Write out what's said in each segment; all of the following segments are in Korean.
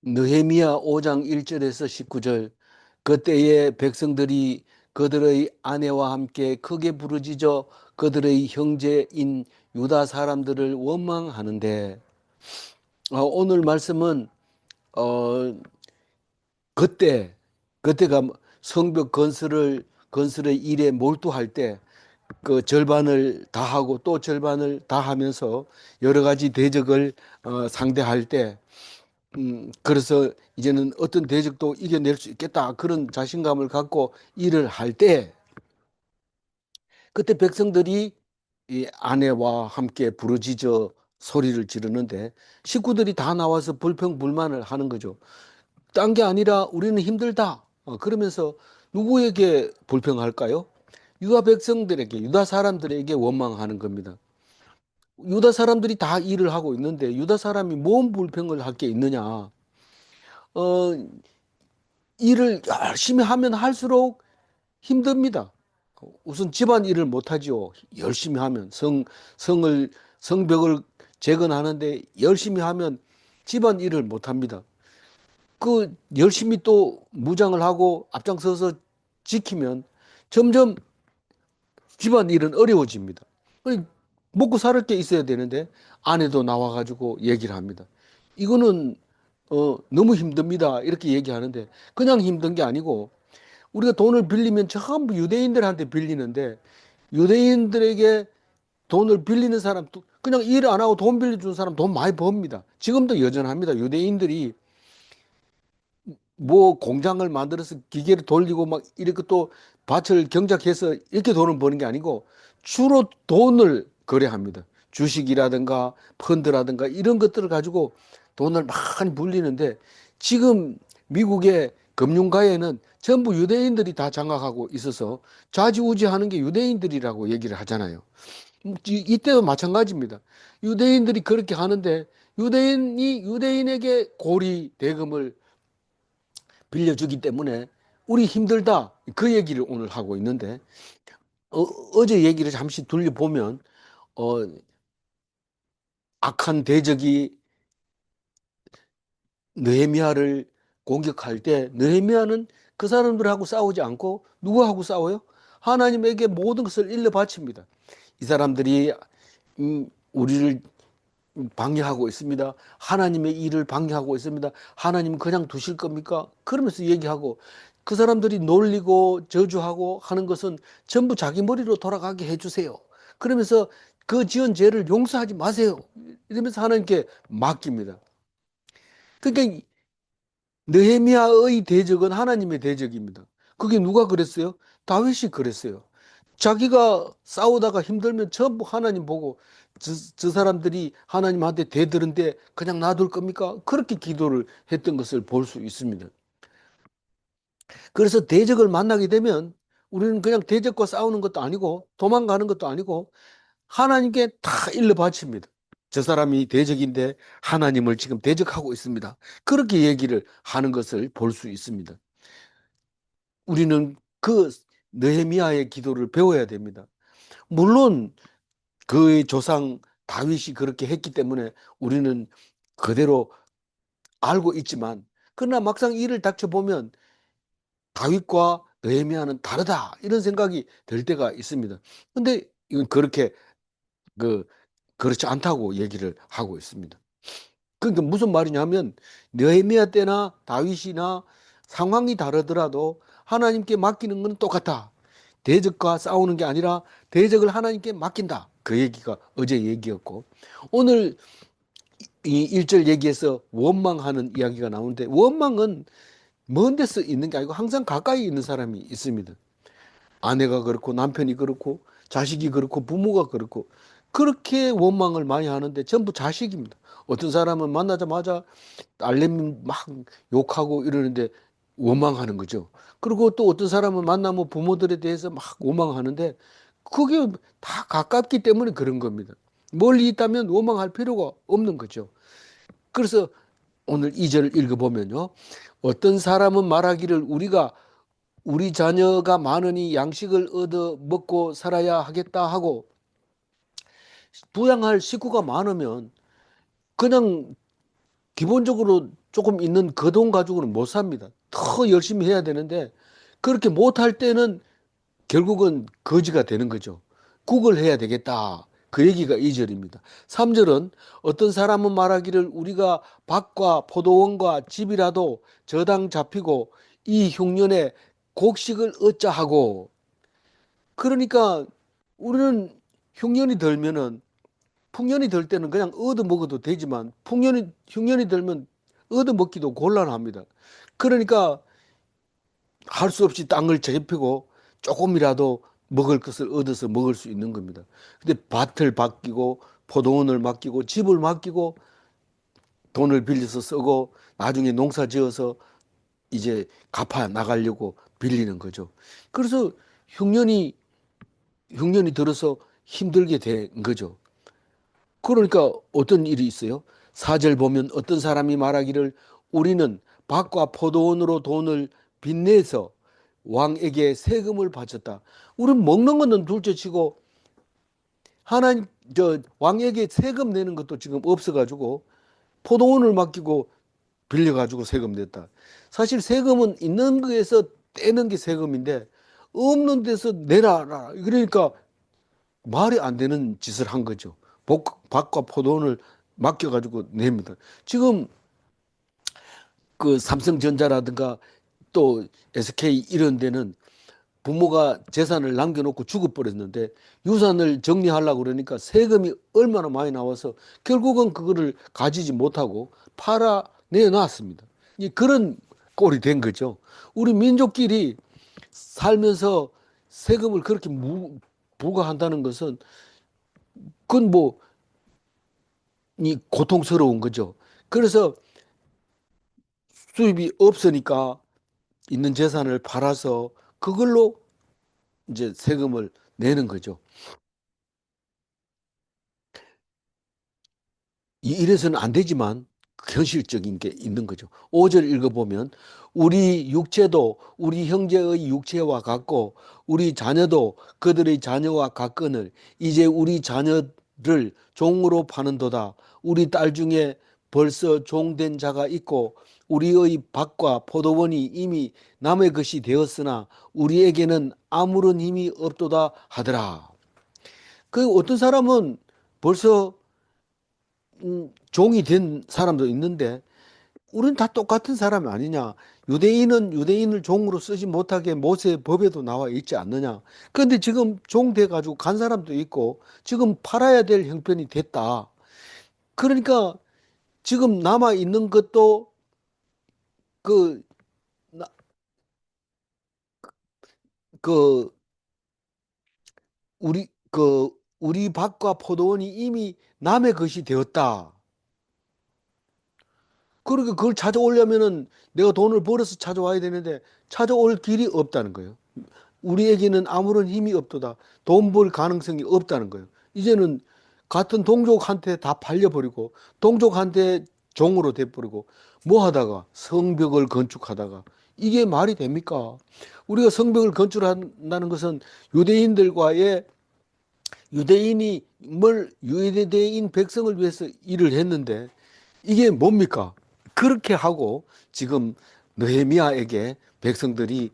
느헤미야 5장 1절에서 19절. 그때에 백성들이 그들의 아내와 함께 크게 부르짖어 그들의 형제인 유다 사람들을 원망하는데, 오늘 말씀은 어, 그때 그때가 성벽 건설의 일에 몰두할 때 그 절반을 다 하고 또 절반을 다 하면서 여러 가지 대적을 상대할 때, 그래서 이제는 어떤 대적도 이겨낼 수 있겠다, 그런 자신감을 갖고 일을 할 때, 그때 백성들이 이 아내와 함께 부르짖어 소리를 지르는데 식구들이 다 나와서 불평불만을 하는 거죠. 딴 게 아니라 우리는 힘들다. 그러면서 누구에게 불평할까요? 유다 백성들에게, 유다 사람들에게 원망하는 겁니다. 유다 사람들이 다 일을 하고 있는데 유다 사람이 뭔 불평을 할 게 있느냐? 어, 일을 열심히 하면 할수록 힘듭니다. 우선 집안 일을 못하지요. 열심히 하면 성벽을 재건하는데 열심히 하면 집안 일을 못합니다. 그 열심히 또 무장을 하고 앞장서서 지키면 점점 집안 일은 어려워집니다. 먹고 살 게 있어야 되는데 아내도 나와가지고 얘기를 합니다. 이거는 너무 힘듭니다. 이렇게 얘기하는데 그냥 힘든 게 아니고, 우리가 돈을 빌리면 전부 유대인들한테 빌리는데 유대인들에게 돈을 빌리는 사람, 그냥 일 안 하고 돈 빌려주는 사람 돈 많이 법니다. 지금도 여전합니다. 유대인들이 뭐 공장을 만들어서 기계를 돌리고 막 이렇게 또 밭을 경작해서 이렇게 돈을 버는 게 아니고 주로 돈을 거래합니다. 주식이라든가 펀드라든가 이런 것들을 가지고 돈을 많이 불리는데, 지금 미국의 금융가에는 전부 유대인들이 다 장악하고 있어서 좌지우지하는 게 유대인들이라고 얘기를 하잖아요. 이때도 마찬가지입니다. 유대인들이 그렇게 하는데 유대인이 유대인에게 고리 대금을 빌려주기 때문에 우리 힘들다, 그 얘기를 오늘 하고 있는데, 어제 얘기를 잠시 돌려보면 어, 악한 대적이 느헤미야를 공격할 때 느헤미야는 그 사람들하고 싸우지 않고 누구하고 싸워요? 하나님에게 모든 것을 일러 바칩니다. 이 사람들이 우리를 방해하고 있습니다. 하나님의 일을 방해하고 있습니다. 하나님 그냥 두실 겁니까? 그러면서 얘기하고, 그 사람들이 놀리고 저주하고 하는 것은 전부 자기 머리로 돌아가게 해주세요. 그러면서 그 지은 죄를 용서하지 마세요. 이러면서 하나님께 맡깁니다. 그러니까 느헤미야의 대적은 하나님의 대적입니다. 그게 누가 그랬어요? 다윗이 그랬어요. 자기가 싸우다가 힘들면 전부 하나님 보고, 저 사람들이 하나님한테 대들은데 그냥 놔둘 겁니까? 그렇게 기도를 했던 것을 볼 수 있습니다. 그래서 대적을 만나게 되면 우리는 그냥 대적과 싸우는 것도 아니고 도망가는 것도 아니고 하나님께 다 일러 바칩니다. 저 사람이 대적인데 하나님을 지금 대적하고 있습니다. 그렇게 얘기를 하는 것을 볼 수 있습니다. 우리는 그 느헤미야의 기도를 배워야 됩니다. 물론 그의 조상 다윗이 그렇게 했기 때문에 우리는 그대로 알고 있지만, 그러나 막상 일을 닥쳐보면 다윗과 느헤미야는 다르다, 이런 생각이 들 때가 있습니다. 근데 이건 그렇게 그 그렇지 않다고 얘기를 하고 있습니다. 그러니까 무슨 말이냐면 느헤미야 때나 다윗이나 상황이 다르더라도 하나님께 맡기는 건 똑같다. 대적과 싸우는 게 아니라 대적을 하나님께 맡긴다. 그 얘기가 어제 얘기였고, 오늘 이 1절 얘기에서 원망하는 이야기가 나오는데, 원망은 먼 데서 있는 게 아니고 항상 가까이 있는 사람이 있습니다. 아내가 그렇고 남편이 그렇고 자식이 그렇고 부모가 그렇고 그렇게 원망을 많이 하는데 전부 자식입니다. 어떤 사람은 만나자마자 딸내미 막 욕하고 이러는데 원망하는 거죠. 그리고 또 어떤 사람은 만나면 부모들에 대해서 막 원망하는데 그게 다 가깝기 때문에 그런 겁니다. 멀리 있다면 원망할 필요가 없는 거죠. 그래서 오늘 이 절을 읽어보면요. 어떤 사람은 말하기를 우리가 우리 자녀가 많으니 양식을 얻어 먹고 살아야 하겠다 하고, 부양할 식구가 많으면 그냥 기본적으로 조금 있는 그 돈 가지고는 못 삽니다. 더 열심히 해야 되는데 그렇게 못할 때는 결국은 거지가 되는 거죠. 국을 해야 되겠다. 그 얘기가 2절입니다. 3절은 어떤 사람은 말하기를 우리가 밭과 포도원과 집이라도 저당 잡히고 이 흉년에 곡식을 얻자 하고, 그러니까 우리는 흉년이 들면은, 풍년이 들 때는 그냥 얻어 먹어도 되지만 흉년이 들면 얻어 먹기도 곤란합니다. 그러니까 할 수 없이 땅을 재피고 조금이라도 먹을 것을 얻어서 먹을 수 있는 겁니다. 근데 밭을 맡기고 포도원을 맡기고 집을 맡기고 돈을 빌려서 쓰고 나중에 농사 지어서 이제 갚아 나가려고 빌리는 거죠. 그래서 흉년이 흉년이 들어서 힘들게 된 거죠. 그러니까 어떤 일이 있어요? 4절 보면 어떤 사람이 말하기를 우리는 밭과 포도원으로 돈을 빚내서 왕에게 세금을 바쳤다. 우리는 먹는 거는 둘째치고 하나님 저 왕에게 세금 내는 것도 지금 없어가지고 포도원을 맡기고 빌려가지고 세금 냈다. 사실 세금은 있는 거에서 떼는 게 세금인데 없는 데서 내라. 그러니까 말이 안 되는 짓을 한 거죠. 밭과 포도원을 맡겨가지고 냅니다. 지금 그 삼성전자라든가 또 SK 이런 데는 부모가 재산을 남겨놓고 죽어버렸는데 유산을 정리하려고 그러니까 세금이 얼마나 많이 나와서 결국은 그거를 가지지 못하고 팔아 내놨습니다. 그런 꼴이 된 거죠. 우리 민족끼리 살면서 세금을 그렇게 부과한다는 것은 그건 뭐 이 고통스러운 거죠. 그래서 수입이 없으니까 있는 재산을 팔아서 그걸로 이제 세금을 내는 거죠. 이래서는 안 되지만 현실적인 게 있는 거죠. 5절 읽어보면 우리 육체도 우리 형제의 육체와 같고 우리 자녀도 그들의 자녀와 같거늘 이제 우리 자녀를 종으로 파는도다. 우리 딸 중에 벌써 종된 자가 있고 우리의 밭과 포도원이 이미 남의 것이 되었으나 우리에게는 아무런 힘이 없도다 하더라. 그 어떤 사람은 벌써 종이 된 사람도 있는데 우리는 다 똑같은 사람 아니냐. 유대인은 유대인을 종으로 쓰지 못하게 모세 법에도 나와 있지 않느냐. 그런데 지금 종 돼가지고 간 사람도 있고 지금 팔아야 될 형편이 됐다. 그러니까 지금 남아 있는 것도 그, 나- 그, 우리 밭과 포도원이 이미 남의 것이 되었다. 그러니까 그걸 찾아오려면은 내가 돈을 벌어서 찾아와야 되는데 찾아올 길이 없다는 거예요. 우리에게는 아무런 힘이 없도다. 돈 벌 가능성이 없다는 거예요. 이제는 같은 동족한테 다 팔려버리고 동족한테 종으로 돼버리고 뭐 하다가 성벽을 건축하다가 이게 말이 됩니까? 우리가 성벽을 건축한다는 것은 유대인들과의 유대인이 유대인 백성을 위해서 일을 했는데 이게 뭡니까? 그렇게 하고 지금 느헤미야에게 백성들이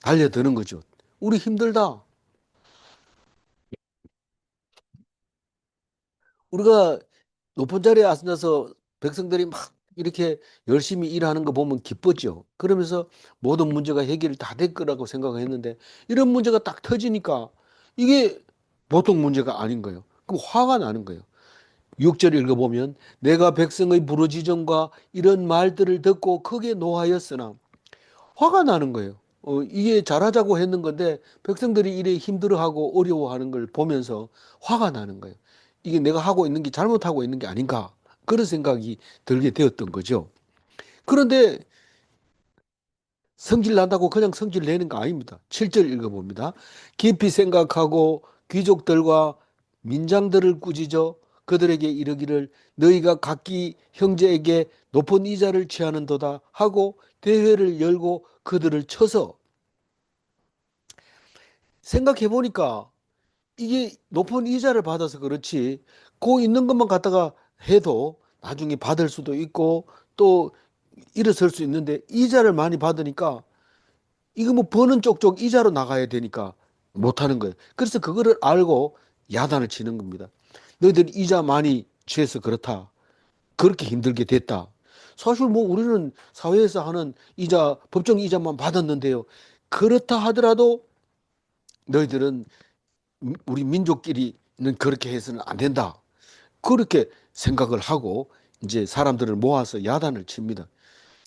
달려드는 거죠. 우리 힘들다. 우리가 높은 자리에 앉아서 백성들이 막 이렇게 열심히 일하는 거 보면 기뻤죠. 그러면서 모든 문제가 해결이 다 될 거라고 생각했는데 이런 문제가 딱 터지니까 이게 보통 문제가 아닌 거예요. 그럼 화가 나는 거예요. 6절 읽어보면 내가 백성의 부르짖음과 이런 말들을 듣고 크게 노하였으나 화가 나는 거예요. 이게 잘하자고 했는 건데 백성들이 이래 힘들어하고 어려워하는 걸 보면서 화가 나는 거예요. 이게 내가 하고 있는 게 잘못하고 있는 게 아닌가 그런 생각이 들게 되었던 거죠. 그런데 성질 난다고 그냥 성질 내는 거 아닙니다. 7절 읽어봅니다. 깊이 생각하고 귀족들과 민장들을 꾸짖어 그들에게 이르기를 너희가 각기 형제에게 높은 이자를 취하는도다 하고 대회를 열고 그들을 쳐서 생각해 보니까 이게 높은 이자를 받아서 그렇지 고 있는 것만 갖다가 해도 나중에 받을 수도 있고 또 일어설 수 있는데 이자를 많이 받으니까 이거 뭐 버는 쪽쪽 이자로 나가야 되니까 못하는 거예요. 그래서 그거를 알고 야단을 치는 겁니다. 너희들이 이자 많이 취해서 그렇다. 그렇게 힘들게 됐다. 사실 뭐 우리는 사회에서 하는 이자, 법정 이자만 받았는데요. 그렇다 하더라도 너희들은 우리 민족끼리는 그렇게 해서는 안 된다. 그렇게 생각을 하고 이제 사람들을 모아서 야단을 칩니다.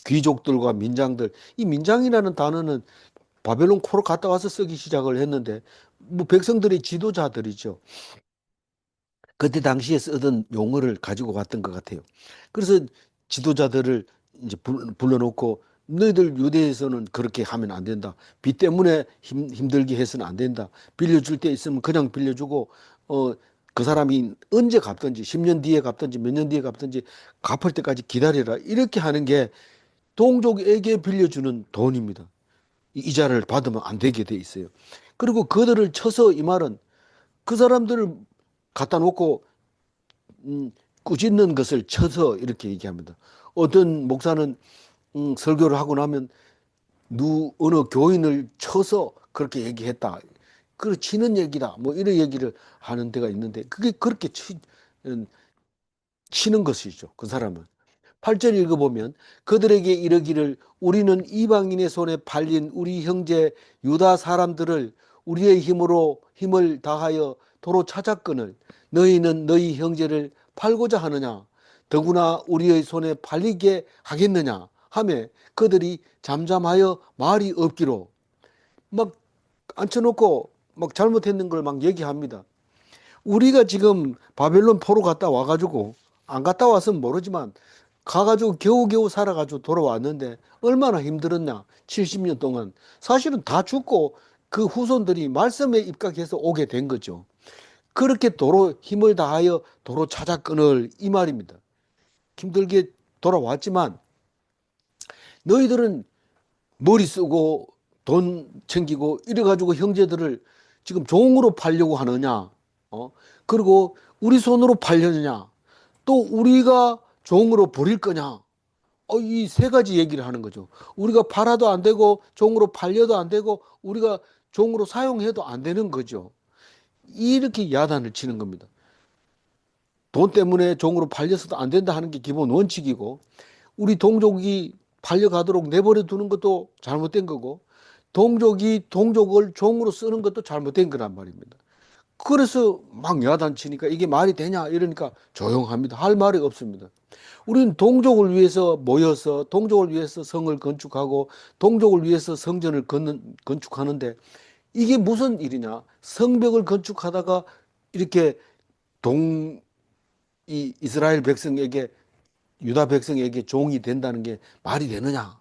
귀족들과 민장들. 이 민장이라는 단어는 바벨론 코로 갔다 와서 쓰기 시작을 했는데 뭐 백성들의 지도자들이죠. 그때 당시에 쓰던 용어를 가지고 왔던 것 같아요. 그래서 지도자들을 이제 불러놓고 너희들 유대에서는 그렇게 하면 안 된다. 빚 때문에 힘들게 해서는 안 된다. 빌려줄 때 있으면 그냥 빌려주고 그 사람이 언제 갚든지 10년 뒤에 갚든지 몇 년 뒤에 갚든지 갚을 때까지 기다려라. 이렇게 하는 게 동족에게 빌려주는 돈입니다. 이자를 받으면 안 되게 돼 있어요. 그리고 그들을 쳐서 이 말은 그 사람들을 갖다 놓고 꾸짖는 것을 쳐서 이렇게 얘기합니다. 어떤 목사는 설교를 하고 나면 어느 교인을 쳐서 그렇게 얘기했다. 그 치는 얘기다. 뭐 이런 얘기를 하는 데가 있는데 그게 그렇게 치는 것이죠. 그 사람은. 8절 읽어보면 그들에게 이르기를 우리는 이방인의 손에 팔린 우리 형제 유다 사람들을 우리의 힘으로 힘을 다하여 도로 찾았거늘 너희는 너희 형제를 팔고자 하느냐 더구나 우리의 손에 팔리게 하겠느냐 하며 그들이 잠잠하여 말이 없기로 막 앉혀놓고 막 잘못했는 걸 막 얘기합니다. 우리가 지금 바벨론 포로 갔다 와가지고 안 갔다 와서는 모르지만 가가지고 겨우겨우 살아가지고 돌아왔는데 얼마나 힘들었냐. 70년 동안. 사실은 다 죽고 그 후손들이 말씀에 입각해서 오게 된 거죠. 그렇게 도로 힘을 다하여 도로 찾아 끊을 이 말입니다. 힘들게 돌아왔지만 너희들은 머리 쓰고 돈 챙기고 이래가지고 형제들을 지금 종으로 팔려고 하느냐? 그리고 우리 손으로 팔려느냐? 또 우리가 종으로 버릴 거냐? 이 세 가지 얘기를 하는 거죠. 우리가 팔아도 안 되고 종으로 팔려도 안 되고 우리가 종으로 사용해도 안 되는 거죠. 이렇게 야단을 치는 겁니다. 돈 때문에 종으로 팔려서도 안 된다 하는 게 기본 원칙이고 우리 동족이 팔려가도록 내버려 두는 것도 잘못된 거고 동족이 동족을 종으로 쓰는 것도 잘못된 거란 말입니다. 그래서 막 야단치니까 이게 말이 되냐 이러니까 조용합니다. 할 말이 없습니다. 우리는 동족을 위해서 모여서 동족을 위해서 성을 건축하고 동족을 위해서 성전을 건축하는데 이게 무슨 일이냐? 성벽을 건축하다가 이렇게 이 이스라엘 백성에게 유다 백성에게 종이 된다는 게 말이 되느냐?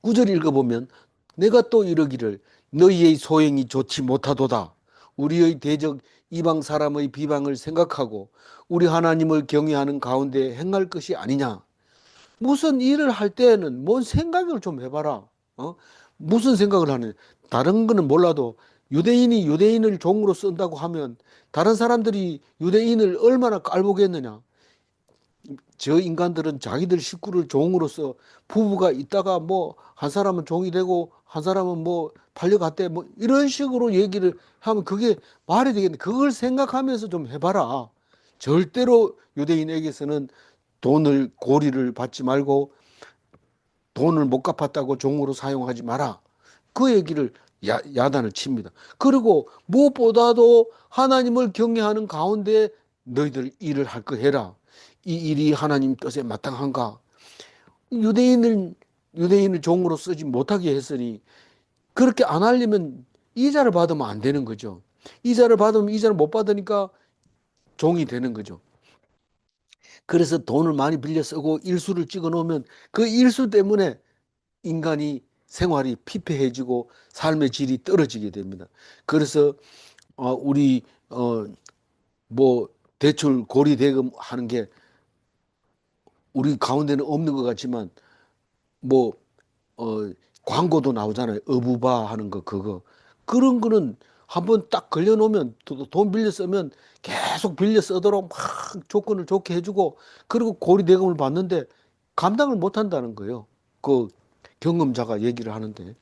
9절 읽어보면 내가 또 이러기를 너희의 소행이 좋지 못하도다. 우리의 대적 이방 사람의 비방을 생각하고 우리 하나님을 경외하는 가운데 행할 것이 아니냐. 무슨 일을 할 때는 뭔 생각을 좀 해봐라. 무슨 생각을 하느냐. 다른 거는 몰라도 유대인이 유대인을 종으로 쓴다고 하면 다른 사람들이 유대인을 얼마나 깔보겠느냐. 저 인간들은 자기들 식구를 종으로서 부부가 있다가 뭐 한 사람은 종이 되고 한 사람은 뭐 팔려갔대 뭐 이런 식으로 얘기를 하면 그게 말이 되겠네. 그걸 생각하면서 좀 해봐라. 절대로 유대인에게서는 돈을 고리를 받지 말고 돈을 못 갚았다고 종으로 사용하지 마라. 그 얘기를 야단을 칩니다. 그리고 무엇보다도 하나님을 경외하는 가운데 너희들 일을 할 거 해라. 이 일이 하나님 뜻에 마땅한가? 유대인을 종으로 쓰지 못하게 했으니 그렇게 안 하려면 이자를 받으면 안 되는 거죠. 이자를 받으면 이자를 못 받으니까 종이 되는 거죠. 그래서 돈을 많이 빌려 쓰고 일수를 찍어 놓으면 그 일수 때문에 인간이 생활이 피폐해지고 삶의 질이 떨어지게 됩니다. 그래서 우리 뭐 대출 고리 대금 하는 게 우리 가운데는 없는 것 같지만 뭐 광고도 나오잖아요. 어부바 하는 거 그거 그런 거는 한번 딱 걸려놓으면 돈 빌려 쓰면 계속 빌려 쓰도록 막 조건을 좋게 해주고 그리고 고리 대금을 받는데 감당을 못 한다는 거예요. 그 경험자가 얘기를 하는데.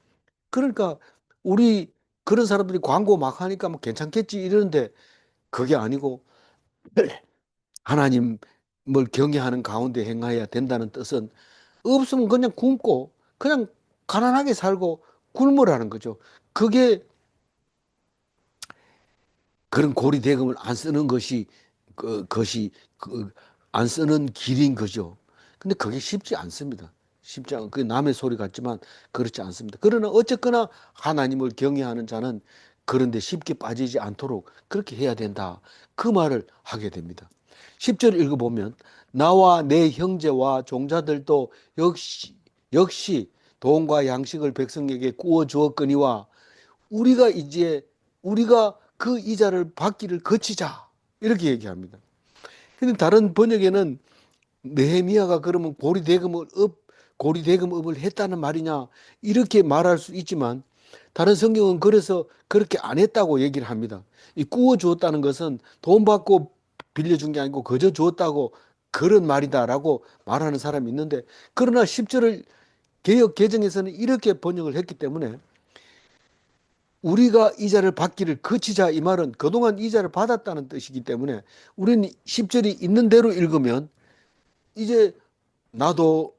그러니까 우리 그런 사람들이 광고 막 하니까 뭐 괜찮겠지 이러는데 그게 아니고 하나님을 경외하는 가운데 행하여야 된다는 뜻은 없으면 그냥 굶고 그냥 가난하게 살고 굶으라는 거죠. 그게 그런 고리 대금을 안 쓰는 것이 것이 안 쓰는 길인 거죠. 근데 그게 쉽지 않습니다. 쉽지 않고 그 남의 소리 같지만 그렇지 않습니다. 그러나 어쨌거나 하나님을 경외하는 자는 그런데 쉽게 빠지지 않도록 그렇게 해야 된다. 그 말을 하게 됩니다. 10절 읽어보면 나와 내 형제와 종자들도 역시 돈과 양식을 백성에게 구워 주었거니와 우리가 그 이자를 받기를 거치자 이렇게 얘기합니다. 근데 다른 번역에는 느헤미야가 그러면 고리대금업을 했다는 말이냐 이렇게 말할 수 있지만 다른 성경은 그래서 그렇게 안 했다고 얘기를 합니다. 이 구워 주었다는 것은 돈 받고 빌려준 게 아니고 거저 주었다고 그런 말이다라고 말하는 사람이 있는데 그러나 10절을 개역 개정에서는 이렇게 번역을 했기 때문에 우리가 이자를 받기를 그치자 이 말은 그동안 이자를 받았다는 뜻이기 때문에 우리는 10절이 있는 대로 읽으면 이제 나도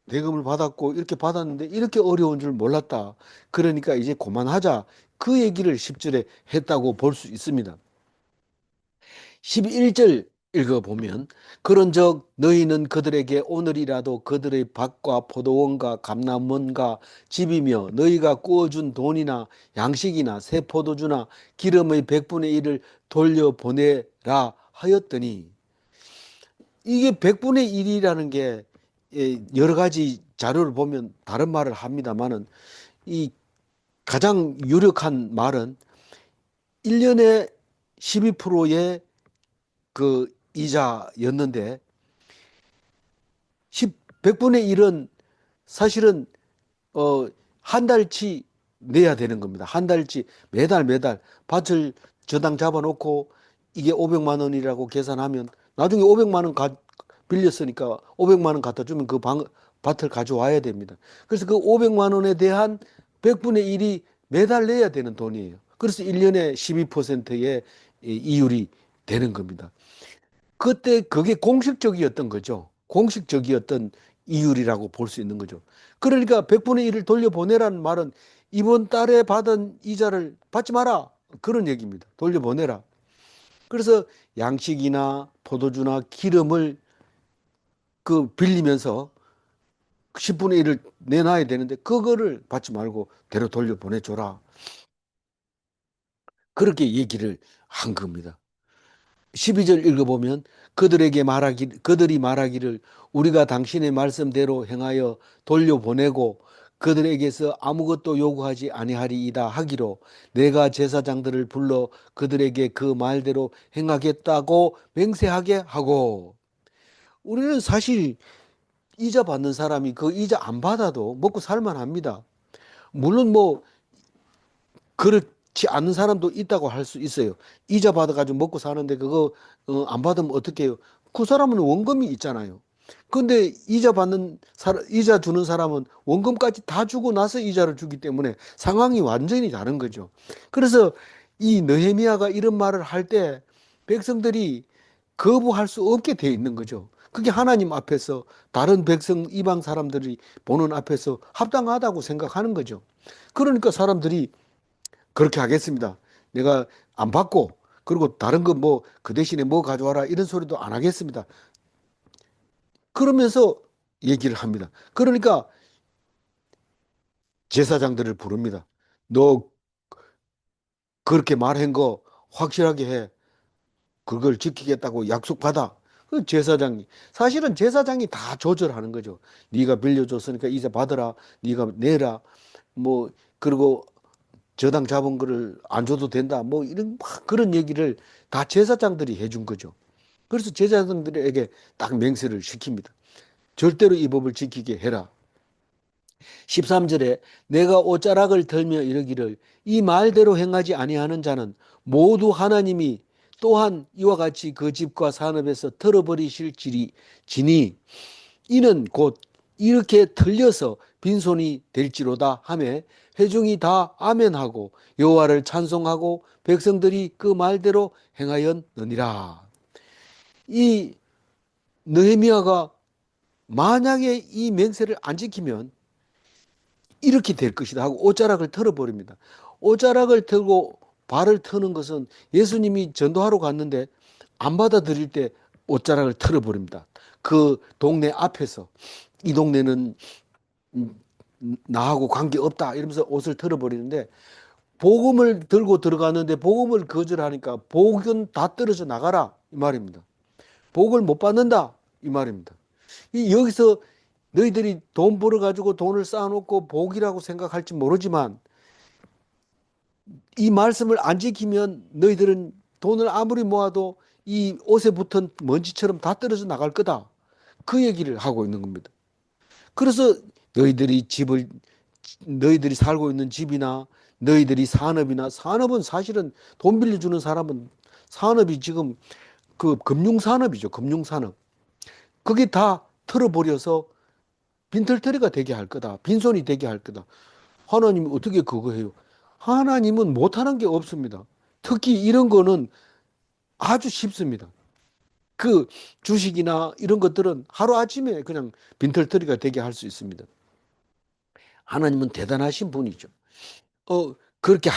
대금을 받았고 이렇게 받았는데 이렇게 어려운 줄 몰랐다. 그러니까 이제 그만하자. 그 얘기를 10절에 했다고 볼 수 있습니다. 11절 읽어보면 그런즉 너희는 그들에게 오늘이라도 그들의 밭과 포도원과 감람원과 집이며 너희가 구워준 돈이나 양식이나 새 포도주나 기름의 100분의 1을 돌려보내라 하였더니 이게 100분의 1이라는 게 여러 가지 자료를 보면 다른 말을 합니다만은 이 가장 유력한 말은 1년에 12%의 그 이자였는데 100분의 1은 사실은 한 달치 내야 되는 겁니다. 한 달치 매달 밭을 저당 잡아놓고 이게 500만 원이라고 계산하면 나중에 500만 원 빌렸으니까 500만 원 갖다 주면 밭을 가져와야 됩니다. 그래서 그 500만 원에 대한 100분의 1이 매달 내야 되는 돈이에요. 그래서 1년에 12%의 이율이 되는 겁니다. 그때 그게 공식적이었던 거죠. 공식적이었던 이율이라고 볼 수 있는 거죠. 그러니까 100분의 1을 돌려보내라는 말은 이번 달에 받은 이자를 받지 마라. 그런 얘기입니다. 돌려보내라. 그래서 양식이나 포도주나 기름을 그 빌리면서 10분의 1을 내놔야 되는데 그거를 받지 말고 대로 돌려보내줘라. 그렇게 얘기를 한 겁니다. 12절 읽어보면 그들이 말하기를 우리가 당신의 말씀대로 행하여 돌려보내고 그들에게서 아무것도 요구하지 아니하리이다 하기로 내가 제사장들을 불러 그들에게 그 말대로 행하겠다고 맹세하게 하고 우리는 사실 이자 받는 사람이 그 이자 안 받아도 먹고 살만 합니다. 물론 뭐 그렇지 않은 사람도 있다고 할 수 있어요. 이자 받아가지고 먹고 사는데 그거 안 받으면 어떻게 해요? 그 사람은 원금이 있잖아요. 근데 이자 주는 사람은 원금까지 다 주고 나서 이자를 주기 때문에 상황이 완전히 다른 거죠. 그래서 이 느헤미야가 이런 말을 할 때 백성들이 거부할 수 없게 돼 있는 거죠. 그게 하나님 앞에서 다른 백성 이방 사람들이 보는 앞에서 합당하다고 생각하는 거죠. 그러니까 사람들이 그렇게 하겠습니다. 내가 안 받고 그리고 다른 거 뭐 그 대신에 뭐 가져와라 이런 소리도 안 하겠습니다. 그러면서 얘기를 합니다. 그러니까 제사장들을 부릅니다. 너 그렇게 말한 거 확실하게 해. 그걸 지키겠다고 약속받아. 그 제사장이 사실은 제사장이 다 조절하는 거죠. 네가 빌려줬으니까 이제 받으라. 네가 내라. 뭐 그리고 저당 잡은 거를 안 줘도 된다. 뭐 이런 막 그런 얘기를 다 제사장들이 해준 거죠. 그래서 제사장들에게 딱 맹세를 시킵니다. 절대로 이 법을 지키게 해라. 13절에 내가 옷자락을 털며 이르기를 이 말대로 행하지 아니하는 자는 모두 하나님이 또한 이와 같이 그 집과 산업에서 털어버리실 지니 이는 곧 이렇게 틀려서 빈손이 될지로다 하매 회중이 다 아멘하고 여호와를 찬송하고 백성들이 그 말대로 행하였느니라. 이 느헤미야가 만약에 이 맹세를 안 지키면 이렇게 될 것이다 하고 옷자락을 털어버립니다. 옷자락을 털고 발을 터는 것은 예수님이 전도하러 갔는데 안 받아들일 때 옷자락을 털어버립니다. 그 동네 앞에서 이 동네는 나하고 관계없다 이러면서 옷을 털어버리는데 복음을 들고 들어가는데 복음을 거절하니까 복은 다 떨어져 나가라 이 말입니다. 복을 못 받는다 이 말입니다. 여기서 너희들이 돈 벌어가지고 돈을 쌓아놓고 복이라고 생각할지 모르지만 이 말씀을 안 지키면 너희들은 돈을 아무리 모아도 이 옷에 붙은 먼지처럼 다 떨어져 나갈 거다. 그 얘기를 하고 있는 겁니다. 그래서 너희들이 살고 있는 집이나 너희들이 산업은 사실은 돈 빌려주는 사람은 산업이 지금 그 금융산업이죠. 금융산업. 그게 다 털어버려서 빈털터리가 되게 할 거다. 빈손이 되게 할 거다. 하나님이 어떻게 그거 해요? 하나님은 못하는 게 없습니다. 특히 이런 거는 아주 쉽습니다. 그 주식이나 이런 것들은 하루아침에 그냥 빈털터리가 되게 할 수 있습니다. 하나님은 대단하신 분이죠. 그렇게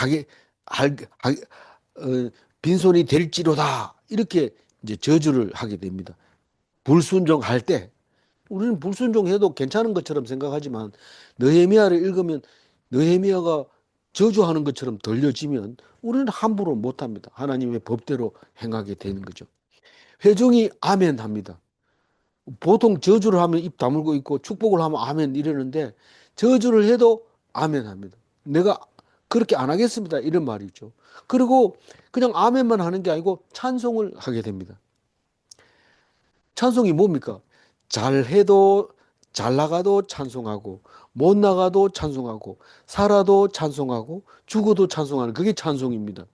빈손이 될지로다. 이렇게 이제 저주를 하게 됩니다. 불순종할 때 우리는 불순종해도 괜찮은 것처럼 생각하지만 느헤미야를 읽으면 느헤미야가 저주하는 것처럼 들려지면 우리는 함부로 못합니다. 하나님의 법대로 행하게 되는 거죠. 회중이 아멘 합니다. 보통 저주를 하면 입 다물고 있고 축복을 하면 아멘 이러는데 저주를 해도 아멘 합니다. 내가 그렇게 안 하겠습니다. 이런 말이 있죠. 그리고 그냥 아멘만 하는 게 아니고 찬송을 하게 됩니다. 찬송이 뭡니까? 잘해도 잘 나가도 찬송하고 못 나가도 찬송하고 살아도 찬송하고 죽어도 찬송하는 그게 찬송입니다.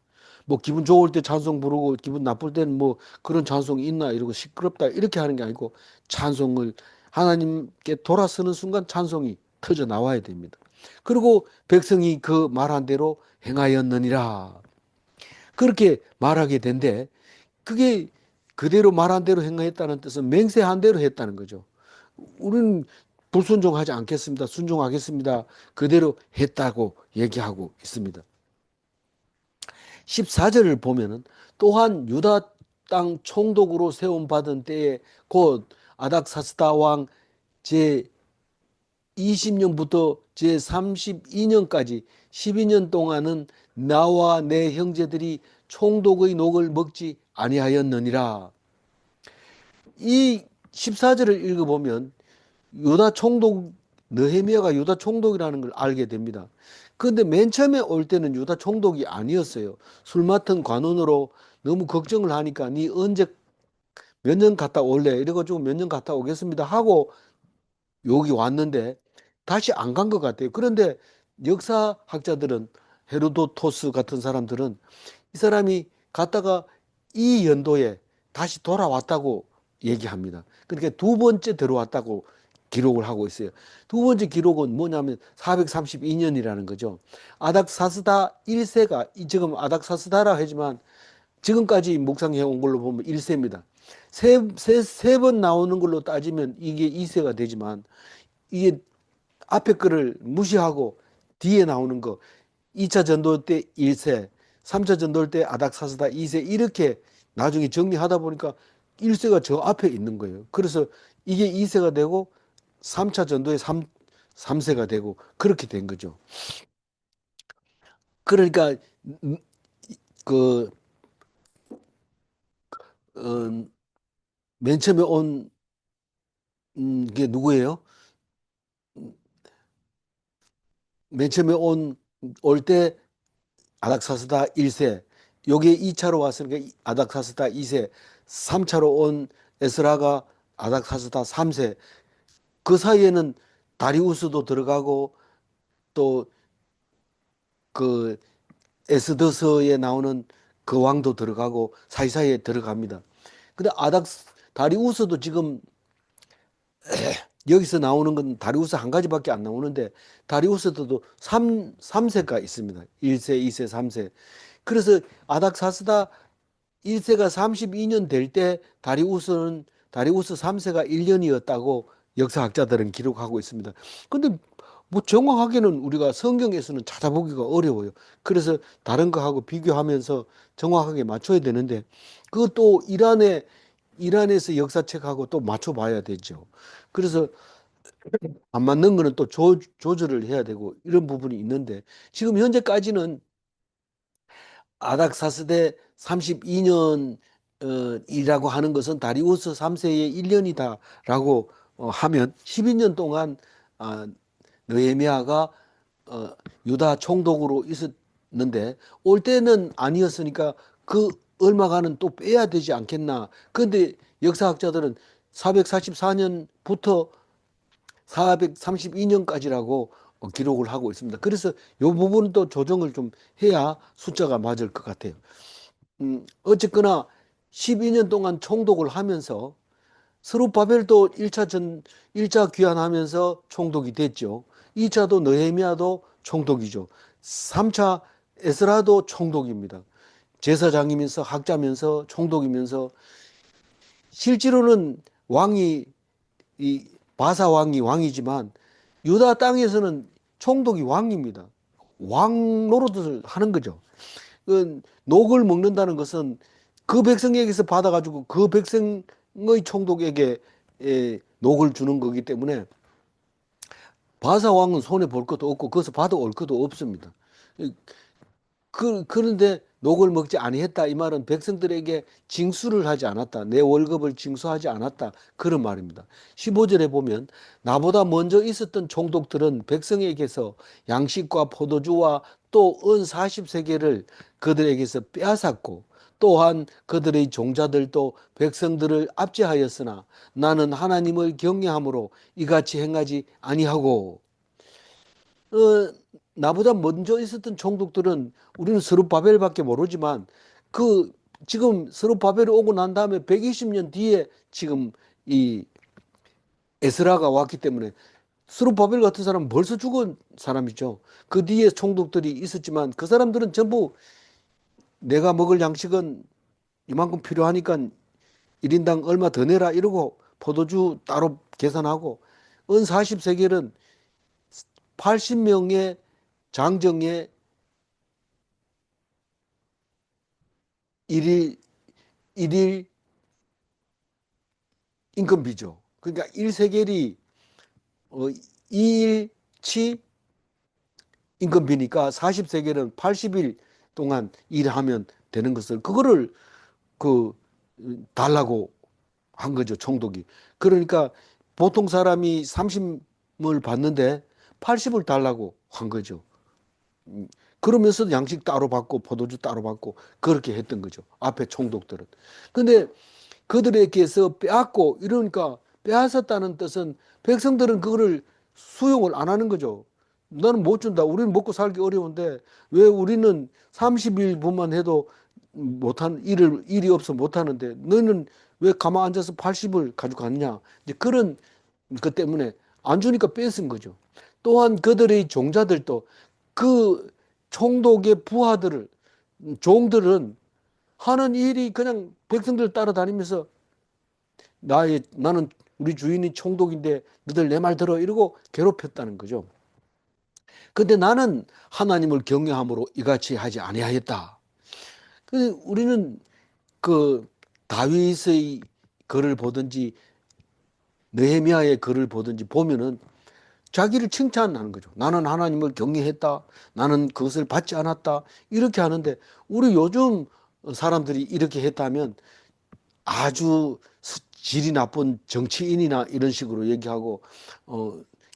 뭐 기분 좋을 때 찬송 부르고 기분 나쁠 때는 뭐 그런 찬송이 있나 이러고 시끄럽다 이렇게 하는 게 아니고 찬송을 하나님께 돌아서는 순간 찬송이 터져 나와야 됩니다. 그리고 백성이 그 말한 대로 행하였느니라 그렇게 말하게 된데 그게 그대로 말한 대로 행하였다는 뜻은 맹세한 대로 했다는 거죠. 우리는 불순종하지 않겠습니다. 순종하겠습니다. 그대로 했다고 얘기하고 있습니다. 14절을 보면은 또한 유다 땅 총독으로 세움받은 때에 곧 아닥사스다 왕 제 20년부터 제 32년까지 12년 동안은 나와 내 형제들이 총독의 녹을 먹지 아니하였느니라. 이 14절을 읽어보면 유다 총독 느헤미야가 유다 총독이라는 걸 알게 됩니다. 그런데 맨 처음에 올 때는 유다 총독이 아니었어요. 술 맡은 관원으로 너무 걱정을 하니까 니 언제 몇 년 갔다 올래? 이래가지고 몇 년 갔다 오겠습니다 하고 여기 왔는데 다시 안 간 것 같아요. 그런데 역사학자들은 헤로도토스 같은 사람들은 이 사람이 갔다가 이 연도에 다시 돌아왔다고 얘기합니다. 그러니까 두 번째 들어왔다고 기록을 하고 있어요. 두 번째 기록은 뭐냐면 432년이라는 거죠. 아닥사스다 1세가 지금 아닥사스다라 하지만 지금까지 묵상해 온 걸로 보면 1세입니다. 세 번 나오는 걸로 따지면 이게 2세가 되지만 이게 앞에 거를 무시하고 뒤에 나오는 거 2차 전도 때 1세, 3차 전도 때 아닥사스다 2세 이렇게 나중에 정리하다 보니까 1세가 저 앞에 있는 거예요. 그래서 이게 2세가 되고 3차 전도에 3세가 되고 그렇게 된 거죠. 그러니까 그 어, 맨 처음에 온 게 누구예요? 맨 처음에 올 때 아닥사스다 1세, 요게 2차로 왔으니까 아닥사스다 2세, 3차로 온 에스라가 아닥사스다 3세. 그 사이에는 다리우스도 들어가고 또 그 에스더서에 나오는 그 왕도 들어가고 사이사이에 들어갑니다. 근데 다리우스도 지금 여기서 나오는 건 다리우스 한 가지밖에 안 나오는데 다리우스도 삼세가 있습니다. 1세, 2세, 3세. 그래서 아닥사스다 1세가 32년 될 때 다리우스 3세가 1년이었다고 역사학자들은 기록하고 있습니다. 근데 뭐 정확하게는 우리가 성경에서는 찾아보기가 어려워요. 그래서 다른 거하고 비교하면서 정확하게 맞춰야 되는데 그것도 이란에서 역사책하고 또 맞춰봐야 되죠. 그래서 안 맞는 거는 또 조절을 해야 되고 이런 부분이 있는데 지금 현재까지는 아닥사스대 32년 이라고 하는 것은 다리우스 3세의 1년이다라고 하면 12년 동안 아, 느헤미야가 유다 총독으로 있었는데 올 때는 아니었으니까 그 얼마간은 또 빼야 되지 않겠나. 그런데 역사학자들은 444년부터 432년까지라고 기록을 하고 있습니다. 그래서 이 부분은 또 조정을 좀 해야 숫자가 맞을 것 같아요. 어쨌거나 12년 동안 총독을 하면서 스룹바벨도 1차 귀환하면서 총독이 됐죠. 2차도 느헤미야도 총독이죠. 3차 에스라도 총독입니다. 제사장이면서 학자면서 총독이면서 실제로는 왕이 이 바사 왕이 왕이지만 유다 땅에서는 총독이 왕입니다. 왕 노릇을 하는 거죠. 그 녹을 먹는다는 것은 그 백성에게서 받아가지고 그 백성의 총독에게 녹을 주는 거기 때문에 바사 왕은 손해 볼 것도 없고 거기서 받아올 것도 없습니다. 그런데 녹을 먹지 아니했다 이 말은 백성들에게 징수를 하지 않았다. 내 월급을 징수하지 않았다. 그런 말입니다. 15절에 보면 나보다 먼저 있었던 총독들은 백성에게서 양식과 포도주와 또 은 40세계를 그들에게서 빼앗았고 또한 그들의 종자들도 백성들을 압제하였으나 나는 하나님을 경외함으로 이같이 행하지 아니하고 어, 나보다 먼저 있었던 총독들은 우리는 스룹바벨밖에 모르지만 그 지금 스룹바벨이 오고 난 다음에 120년 뒤에 지금 이 에스라가 왔기 때문에 스룹바벨 같은 사람은 벌써 죽은 사람이죠. 그 뒤에 총독들이 있었지만 그 사람들은 전부 내가 먹을 양식은 이만큼 필요하니까 1인당 얼마 더 내라 이러고 포도주 따로 계산하고 은 40세겔은 80명의 장정의 일일 일일 임금비죠. 그러니까 1세겔이 2일치 임금비니까 40세겔은 80일 동안 일하면 되는 것을 그거를 그 달라고 한 거죠, 총독이. 그러니까 보통 사람이 30을 받는데 80을 달라고 한 거죠. 그러면서 양식 따로 받고 포도주 따로 받고 그렇게 했던 거죠. 앞에 총독들은. 근데 그들에게서 빼앗고 이러니까 빼앗았다는 뜻은 백성들은 그거를 수용을 안 하는 거죠. 나는 못 준다. 우리는 먹고 살기 어려운데 왜 우리는 30일분만 해도 못한 일이 없어 못 하는데 너는 왜 가만 앉아서 80을 가지고 갔냐. 이제 그런 것 때문에 안 주니까 뺏은 거죠. 또한 그들의 종자들도 그 총독의 부하들을 종들은 하는 일이 그냥 백성들 따라다니면서 나는 우리 주인이 총독인데 너들 내 말 들어 이러고 괴롭혔다는 거죠. 근데 나는 하나님을 경외함으로 이같이 하지 아니하였다. 근데 우리는 그 다윗의 글을 보든지 느헤미야의 글을 보든지 보면은 자기를 칭찬하는 거죠. 나는 하나님을 경외했다. 나는 그것을 받지 않았다. 이렇게 하는데 우리 요즘 사람들이 이렇게 했다면 아주 질이 나쁜 정치인이나 이런 식으로 얘기하고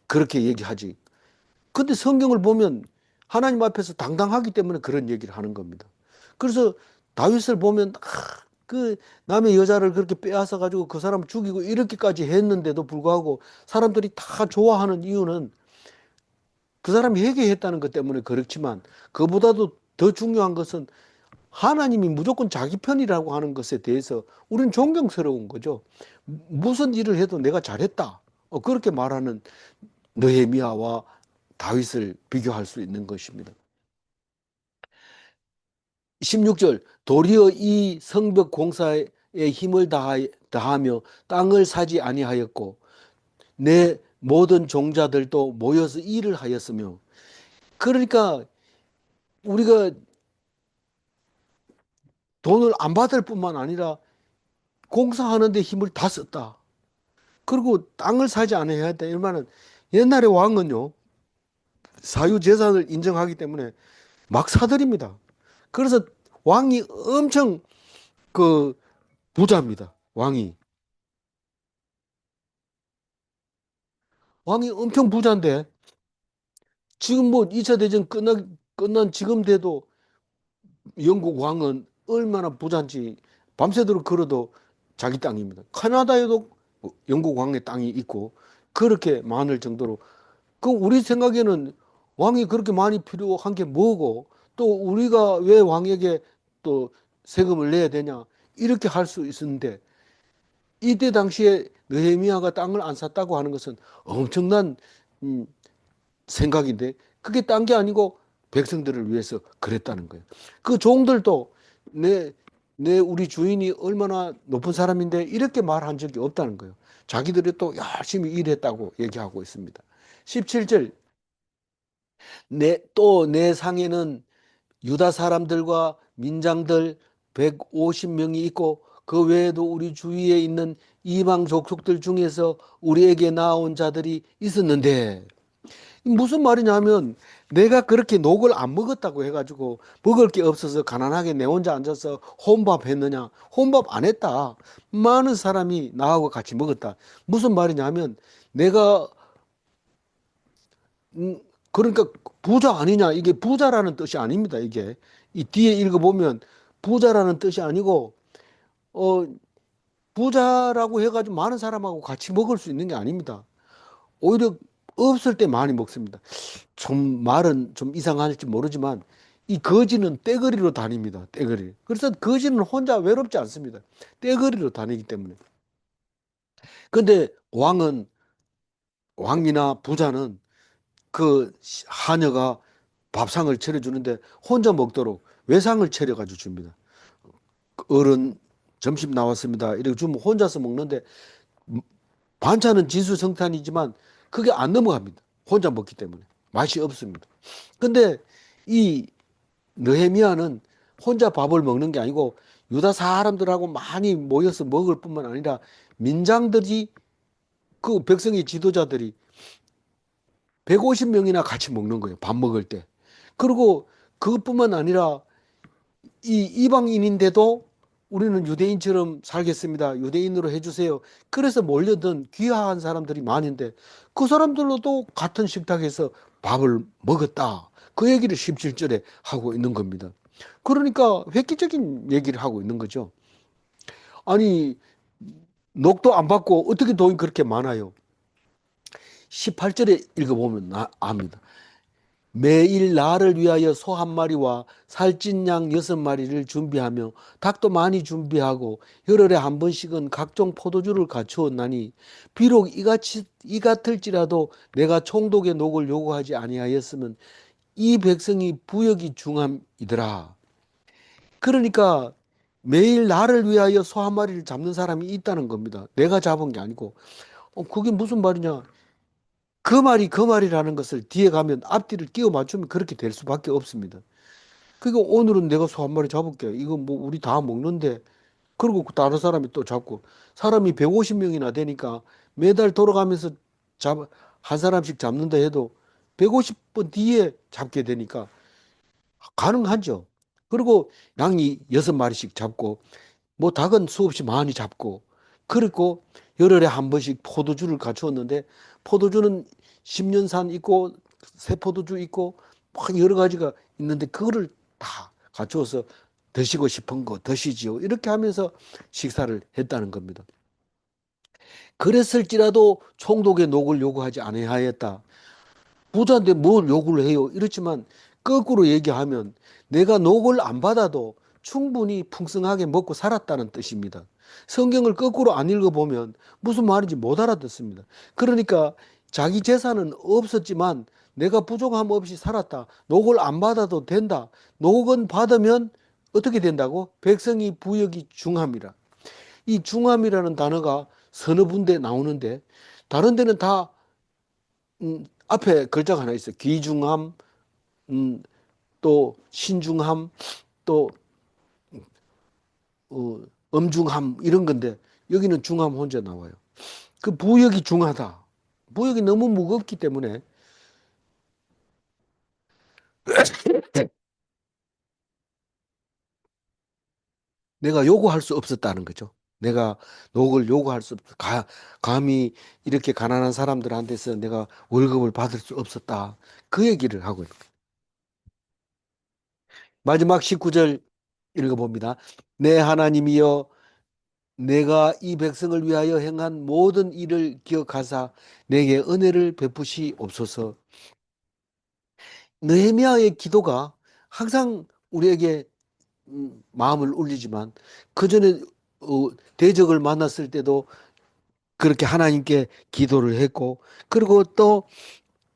그렇게 얘기하지. 근데 성경을 보면 하나님 앞에서 당당하기 때문에 그런 얘기를 하는 겁니다. 그래서 다윗을 보면 그 남의 여자를 그렇게 빼앗아 가지고 그 사람을 죽이고 이렇게까지 했는데도 불구하고 사람들이 다 좋아하는 이유는 그 사람이 회개했다는 것 때문에 그렇지만 그보다도 더 중요한 것은 하나님이 무조건 자기 편이라고 하는 것에 대해서 우리는 존경스러운 거죠. 무슨 일을 해도 내가 잘했다. 그렇게 말하는 느헤미야와 다윗을 비교할 수 있는 것입니다. 16절 도리어 이 성벽 공사에 힘을 다하며 땅을 사지 아니하였고 내 모든 종자들도 모여서 일을 하였으며 그러니까 우리가 돈을 안 받을 뿐만 아니라 공사하는 데 힘을 다 썼다. 그리고 땅을 사지 않아야 했다. 이 말은 옛날에 왕은요 사유 재산을 인정하기 때문에 막 사들입니다. 그래서 왕이 엄청 그 부자입니다. 왕이 엄청 부자인데 지금 뭐 2차 대전 끝난 지금 돼도 영국 왕은 얼마나 부자인지 밤새도록 걸어도 자기 땅입니다. 캐나다에도 영국 왕의 땅이 있고 그렇게 많을 정도로 그 우리 생각에는 왕이 그렇게 많이 필요한 게 뭐고 또 우리가 왜 왕에게 또 세금을 내야 되냐 이렇게 할 수 있었는데 이때 당시에 느헤미야가 땅을 안 샀다고 하는 것은 엄청난 음, 생각인데 그게 딴 게 아니고 백성들을 위해서 그랬다는 거예요. 그 종들도 내, 내 우리 주인이 얼마나 높은 사람인데 이렇게 말한 적이 없다는 거예요. 자기들이 또 열심히 일했다고 얘기하고 있습니다. 17절 또 내 상에는 유다 사람들과 민장들 150명이 있고 그 외에도 우리 주위에 있는 이방 족속들 중에서 우리에게 나온 자들이 있었는데 무슨 말이냐면 내가 그렇게 녹을 안 먹었다고 해가지고 먹을 게 없어서 가난하게 내 혼자 앉아서 혼밥 했느냐? 혼밥 안 했다. 많은 사람이 나하고 같이 먹었다. 무슨 말이냐면 내가 음, 그러니까 부자 아니냐? 이게 부자라는 뜻이 아닙니다. 이게 이 뒤에 읽어보면 부자라는 뜻이 아니고 어 부자라고 해가지고 많은 사람하고 같이 먹을 수 있는 게 아닙니다. 오히려 없을 때 많이 먹습니다. 좀 말은 좀 이상할지 모르지만 이 거지는 떼거리로 다닙니다. 떼거리. 그래서 거지는 혼자 외롭지 않습니다. 떼거리로 다니기 때문에. 근데 왕이나 부자는 그 하녀가 밥상을 차려주는데 혼자 먹도록 외상을 차려가지고 줍니다. 어른 점심 나왔습니다. 이렇게 주면 혼자서 먹는데 반찬은 진수성찬이지만 그게 안 넘어갑니다. 혼자 먹기 때문에 맛이 없습니다. 근데 이 느헤미야는 혼자 밥을 먹는 게 아니고 유다 사람들하고 많이 모여서 먹을 뿐만 아니라 민장들이 그 백성의 지도자들이 150명이나 같이 먹는 거예요. 밥 먹을 때. 그리고 그것뿐만 아니라 이 이방인인데도 우리는 유대인처럼 살겠습니다. 유대인으로 해주세요. 그래서 몰려든 귀화한 사람들이 많은데 그 사람들로도 같은 식탁에서 밥을 먹었다. 그 얘기를 17절에 하고 있는 겁니다. 그러니까 획기적인 얘기를 하고 있는 거죠. 아니, 녹도 안 받고 어떻게 돈이 그렇게 많아요? 18절에 읽어보면 압니다. 매일 나를 위하여 소 한 마리와 살찐 양 6마리를 준비하며 닭도 많이 준비하고 열흘에 한 번씩은 각종 포도주를 갖추었나니 비록 이 같을지라도 내가 총독의 녹을 요구하지 아니하였으면 이 백성이 부역이 중함이더라. 그러니까 매일 나를 위하여 소 한 마리를 잡는 사람이 있다는 겁니다. 내가 잡은 게 아니고. 그게 무슨 말이냐? 그 말이라는 것을 뒤에 가면 앞뒤를 끼워 맞추면 그렇게 될 수밖에 없습니다. 그러니까 오늘은 내가 소 한 마리 잡을게. 이거 뭐 우리 다 먹는데. 그리고 다른 사람이 또 잡고. 사람이 150명이나 되니까 매달 돌아가면서 한 사람씩 잡는다 해도 150번 뒤에 잡게 되니까 가능하죠. 그리고 양이 6마리씩 잡고 뭐 닭은 수없이 많이 잡고 그리고 열흘에 한 번씩 포도주를 갖추었는데 포도주는 10년산 있고 새 포도주 있고 막 여러 가지가 있는데 그거를 다 갖추어서 드시고 싶은 거 드시지요. 이렇게 하면서 식사를 했다는 겁니다. 그랬을지라도 총독의 녹을 요구하지 아니하였다. 부자인데 뭘 요구를 해요? 이렇지만 거꾸로 얘기하면 내가 녹을 안 받아도 충분히 풍성하게 먹고 살았다는 뜻입니다. 성경을 거꾸로 안 읽어보면 무슨 말인지 못 알아듣습니다. 그러니까 자기 재산은 없었지만 내가 부족함 없이 살았다. 녹을 안 받아도 된다. 녹은 받으면 어떻게 된다고? 백성이 부역이 중함이라. 이 중함이라는 단어가 서너 군데 나오는데 다른 데는 다 앞에 글자가 하나 있어요. 귀중함, 음, 또 신중함, 또 어, 엄중함 이런 건데 여기는 중함 혼자 나와요. 그 부역이 중하다. 부역이 너무 무겁기 때문에 내가 요구할 수 없었다는 거죠. 내가 녹을 요구할 수 없, 감히 이렇게 가난한 사람들한테서 내가 월급을 받을 수 없었다. 그 얘기를 하고 있는 거예요. 마지막 19절 읽어봅니다. 내 하나님이여 내가 이 백성을 위하여 행한 모든 일을 기억하사 내게 은혜를 베푸시옵소서. 느헤미야의 기도가 항상 우리에게 마음을 울리지만 그 전에 대적을 만났을 때도 그렇게 하나님께 기도를 했고 그리고 또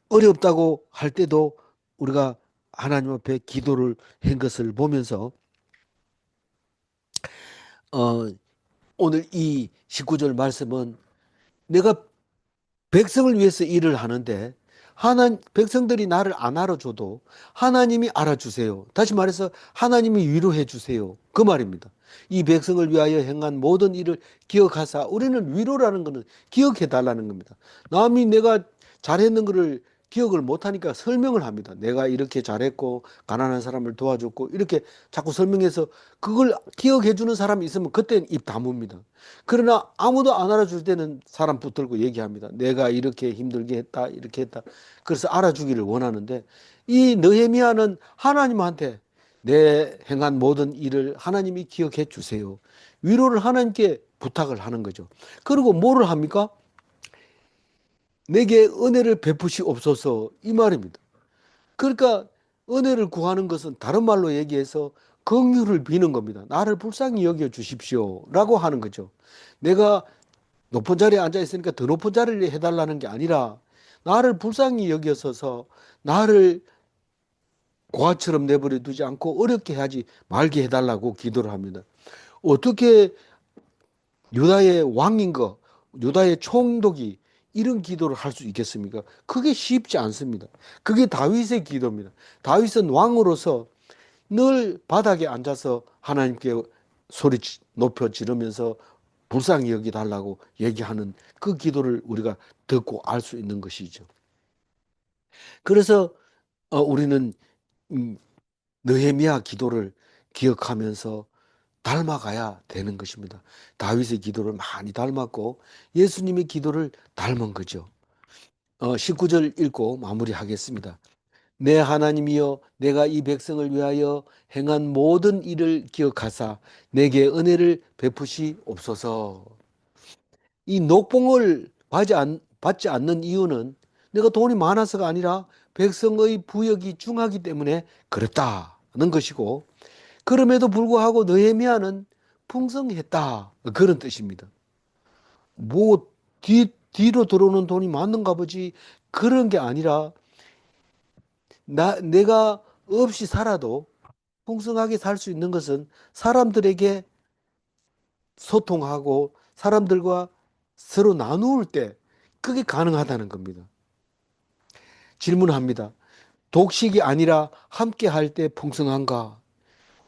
어렵다고 할 때도 우리가 하나님 앞에 기도를 한 것을 보면서 어, 오늘 이 19절 말씀은 내가 백성을 위해서 일을 하는데 백성들이 나를 안 알아줘도 하나님이 알아주세요. 다시 말해서 하나님이 위로해 주세요. 그 말입니다. 이 백성을 위하여 행한 모든 일을 기억하사 우리는 위로라는 것은 기억해 달라는 겁니다. 남이 내가 잘했는 것을 기억을 못하니까 설명을 합니다. 내가 이렇게 잘했고 가난한 사람을 도와줬고 이렇게 자꾸 설명해서 그걸 기억해 주는 사람이 있으면 그때는 입 다뭅니다. 그러나 아무도 안 알아줄 때는 사람 붙들고 얘기합니다. 내가 이렇게 힘들게 했다, 이렇게 했다. 그래서 알아주기를 원하는데 이 느헤미야는 하나님한테 내 행한 모든 일을 하나님이 기억해 주세요. 위로를 하나님께 부탁을 하는 거죠. 그리고 뭐를 합니까? 내게 은혜를 베푸시옵소서 이 말입니다. 그러니까 은혜를 구하는 것은 다른 말로 얘기해서 긍휼을 비는 겁니다. 나를 불쌍히 여겨 주십시오라고 하는 거죠. 내가 높은 자리에 앉아 있으니까 더 높은 자리를 해달라는 게 아니라 나를 불쌍히 여겨서서 나를 고아처럼 내버려 두지 않고 어렵게 하지 말게 해달라고 기도를 합니다. 어떻게 유다의 왕인 거, 유다의 총독이 이런 기도를 할 수 있겠습니까? 그게 쉽지 않습니다. 그게 다윗의 기도입니다. 다윗은 왕으로서 늘 바닥에 앉아서 하나님께 소리 높여 지르면서 불쌍히 여기달라고 얘기하는 그 기도를 우리가 듣고 알 수 있는 것이죠. 그래서 우리는 느헤미야 기도를 기억하면서 닮아가야 되는 것입니다. 다윗의 기도를 많이 닮았고 예수님의 기도를 닮은 거죠. 19절 읽고 마무리하겠습니다. 내 하나님이여 내가 이 백성을 위하여 행한 모든 일을 기억하사 내게 은혜를 베푸시옵소서. 이 녹봉을 받지 않는 이유는 내가 돈이 많아서가 아니라 백성의 부역이 중하기 때문에 그랬다는 것이고 그럼에도 불구하고 느헤미야는 풍성했다 그런 뜻입니다. 뭐 뒤로 들어오는 돈이 많은가 보지 그런 게 아니라 내가 없이 살아도 풍성하게 살 수 있는 것은 사람들에게 소통하고 사람들과 서로 나누을 때 그게 가능하다는 겁니다. 질문합니다. 독식이 아니라 함께 할 때 풍성한가?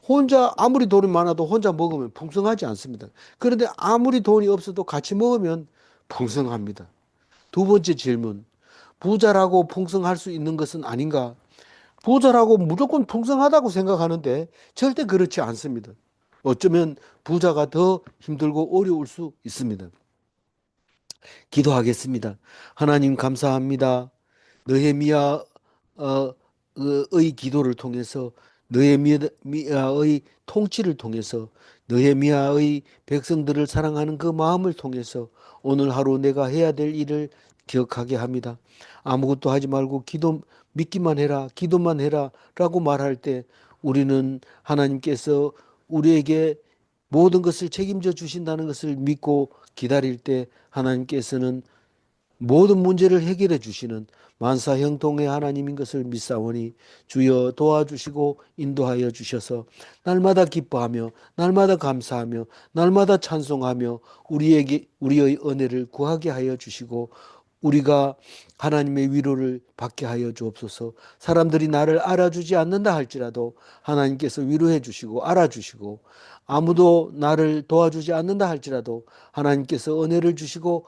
혼자 아무리 돈이 많아도 혼자 먹으면 풍성하지 않습니다. 그런데 아무리 돈이 없어도 같이 먹으면 풍성합니다. 두 번째 질문. 부자라고 풍성할 수 있는 것은 아닌가? 부자라고 무조건 풍성하다고 생각하는데 절대 그렇지 않습니다. 어쩌면 부자가 더 힘들고 어려울 수 있습니다. 기도하겠습니다. 하나님 감사합니다. 느헤미야 의 기도를 통해서 느헤미야의 통치를 통해서 느헤미야의 백성들을 사랑하는 그 마음을 통해서 오늘 하루 내가 해야 될 일을 기억하게 합니다. 아무것도 하지 말고 믿기만 해라, 기도만 해라 라고 말할 때 우리는 하나님께서 우리에게 모든 것을 책임져 주신다는 것을 믿고 기다릴 때 하나님께서는 모든 문제를 해결해 주시는 만사 형통의 하나님인 것을 믿사오니 주여 도와주시고 인도하여 주셔서 날마다 기뻐하며 날마다 감사하며 날마다 찬송하며 우리의 은혜를 구하게 하여 주시고 우리가 하나님의 위로를 받게 하여 주옵소서. 사람들이 나를 알아주지 않는다 할지라도 하나님께서 위로해 주시고 알아주시고 아무도 나를 도와주지 않는다 할지라도 하나님께서 은혜를 주시고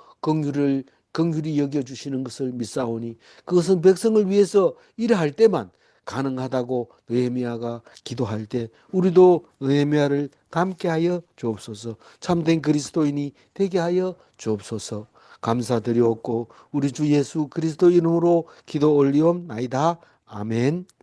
긍휼히 여겨주시는 것을 믿사오니 그것은 백성을 위해서 일할 때만 가능하다고 느헤미야가 기도할 때 우리도 느헤미야를 닮게 하여 주옵소서. 참된 그리스도인이 되게 하여 주옵소서. 감사드리옵고 우리 주 예수 그리스도 이름으로 기도 올리옵나이다. 아멘.